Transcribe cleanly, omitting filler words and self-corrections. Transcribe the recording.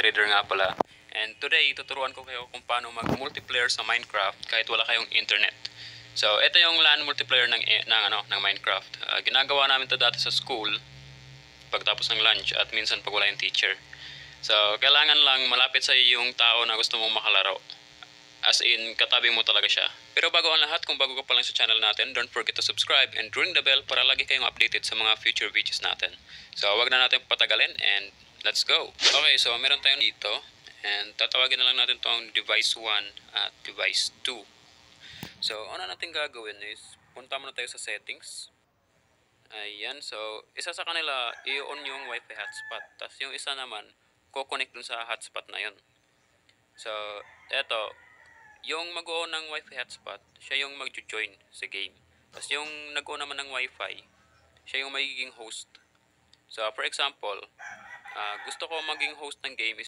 Trader nga pala. And today, tuturuan ko kayo kung paano mag-multiplayer sa Minecraft kahit wala kayong internet. So, ito yung LAN multiplayer ng Minecraft. Ginagawa namin to dati sa school pagtapos ng lunch at minsan pag wala yung teacher. So, kailangan lang malapit sa iyo yung tao na gusto mong makalaro. As in, katabi mo talaga siya. Pero bago ang lahat, kung bago ka pa lang sa channel natin, don't forget to subscribe and ring the bell para lagi kayong updated sa mga future videos natin. So, wag na natin patagalin and let's go! Okay, so meron tayong dito and tatawagin na lang natin tong device 1 at device 2. So, ano natin gagawin is, punta muna tayo sa settings. Ayan, so, isa sa kanila, i-on yung wifi hotspot. Tapos yung isa naman, ko-connect dun sa hotspot na yun. So, eto, yung mag-on ng wifi hotspot, siya yung mag-join sa game. Tapos yung nag-on naman ng wifi, siya yung magiging host. So, for example, gusto ko maging host ng game is